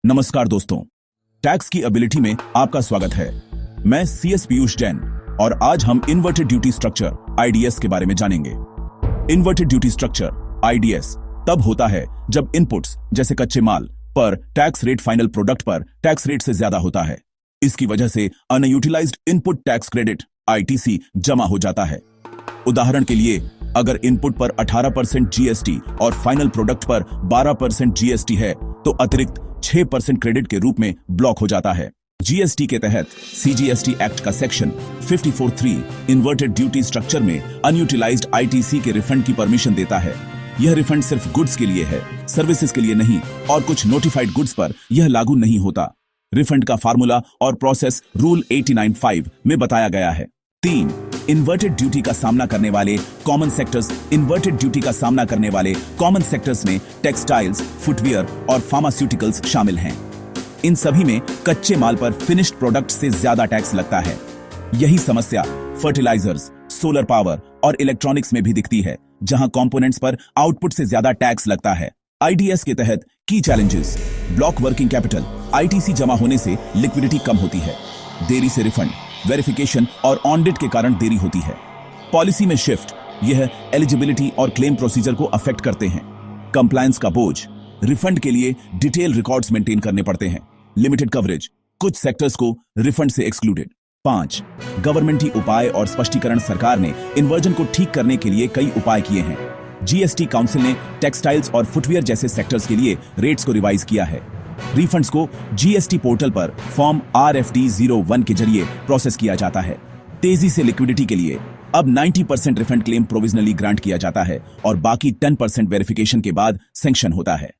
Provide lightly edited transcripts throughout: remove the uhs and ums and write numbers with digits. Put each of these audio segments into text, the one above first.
नमस्कार दोस्तों, टैक्स की एबिलिटी में आपका स्वागत है। मैं सीएस पीयूष जैन और आज हम इन्वर्टेड ड्यूटी स्ट्रक्चर आईडीएस के बारे में जानेंगे। इन्वर्टेड ड्यूटी स्ट्रक्चर आईडीएस तब होता है जब इनपुट्स जैसे कच्चे माल पर टैक्स रेट फाइनल प्रोडक्ट पर टैक्स रेट से ज्यादा होता है। इसकी वजह से unutilised input tax credit ITC जमा हो जाता है। उदाहरण के लिए, अगर इनपुट पर 18% जीएसटी और फाइनल प्रोडक्ट पर 12% जीएसटी है तो अतिरिक्त 6% क्रेडिट के रूप में ब्लॉक हो जाता है। जीएसटी के तहत सीजीएसटी एक्ट का सेक्शन 54(3) इन्वर्टेड ड्यूटी स्ट्रक्चर में अनयूटिलाइज्ड आईटीसी के रिफंड की परमिशन देता है। यह रिफंड सिर्फ गुड्स के लिए है, सर्विसेज के लिए नहीं, और कुछ नोटिफाइड गुड्स पर यह लागू नहीं होता। रिफंड का फार्मूला और प्रोसेस रूल 89(5) में बताया गया है। 3. इन्वर्टेड ड्यूटी का सामना करने वाले कॉमन सेक्टर्स। इन्वर्टेड ड्यूटी का सामना करने वाले कॉमन सेक्टर्स में टेक्सटाइल्स, फुटवियर और फार्मास्यूटिकल्स शामिल हैं। इन सभी में कच्चे माल पर फिनिश्ड प्रोडक्ट से ज्यादा टैक्स लगता है। यही समस्या फर्टिलाइजर्स, सोलर पावर और इलेक्ट्रॉनिक्स में भी दिखती है, जहां कंपोनेंट्स पर आउटपुट से ज्यादा टैक्स लगता है। आईडीएस के तहत की challenges: block working capital. ITC जमा होने से लिक्विडिटी कम होती है। देरी से रिफंड, वेरिफिकेशन और ऑडिट के कारण देरी होती है। पॉलिसी में शिफ्ट, यह एलिजिबिलिटी और क्लेम प्रोसीजर को अफेक्ट करते हैं। कंप्लायंस का बोझ, रिफंड के लिए डिटेल रिकॉर्ड्स मेंटेन करने पड़ते हैं। लिमिटेड कवरेज, कुछ सेक्टर्स को रिफंड से एक्सक्लूडेड। 5. गवर्नमेंटी उपाय और स्पष्टीकरण। सरकार ने इन्वर्जन को ठीक करने के लिए कई उपाय किए हैं। जीएसटी काउंसिल ने टेक्सटाइल्स और फुटवियर जैसे सेक्टर्स के लिए रेट्स को रिवाइज किया है। रिफंड्स को जीएसटी पोर्टल पर फॉर्म RFD 01 के जरिए प्रोसेस किया जाता है। तेजी से लिक्विडिटी के लिए अब 90% रिफंड क्लेम प्रोविजनली ग्रांट किया जाता है और बाकी 10% वेरिफिकेशन के बाद सैंक्शन होता है।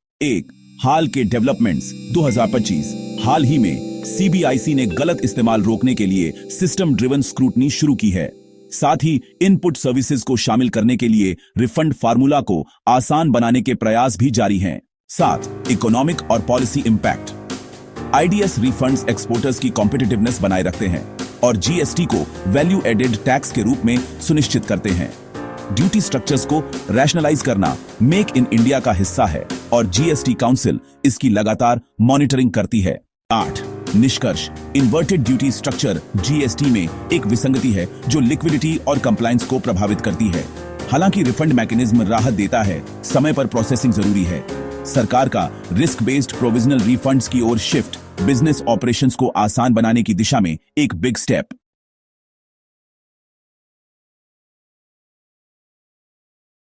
हाल के डेवलपमेंट्स 2025। हाल ही में सीबीआईसी ने गलत इस्तेमाल रोकने के लिए सिस्टम ड्रिवन स्क्रूटनी शुरू की है। साथ ही इनपुट सर्विसेज को शामिल करने के लिए रिफंड फार्मूला को आसान बनाने के प्रयास भी जारी हैं। 7. इकोनॉमिक और policy impact. IDs refunds exporters की कॉम्पिटिटिवनेस बनाए रखते हैं और जीएसटी को वैल्यू एडेड टैक्स के रूप में सुनिश्चित करते हैं। ड्यूटी स्ट्रक्चर्स को रैशनलाइज करना मेक इन इंडिया का हिस्सा है और जीएसटी काउंसिल इसकी लगातार मॉनिटरिंग करती है। 8. निष्कर्ष: इन्वर्टेड ड्यूटी स्ट्रक्चर जीएसटी में एक विसंगति है जो लिक्विडिटी और कंप्लायंस को प्रभावित करती है। हालांकि रिफंड मैकेनिज्म राहत देता है, समय पर प्रोसेसिंग जरूरी है। सरकार का रिस्क बेस्ड प्रोविजनल रिफंड्स की ओर शिफ्ट बिजनेस ऑपरेशंस को आसान बनाने की दिशा में एक बिग स्टेप।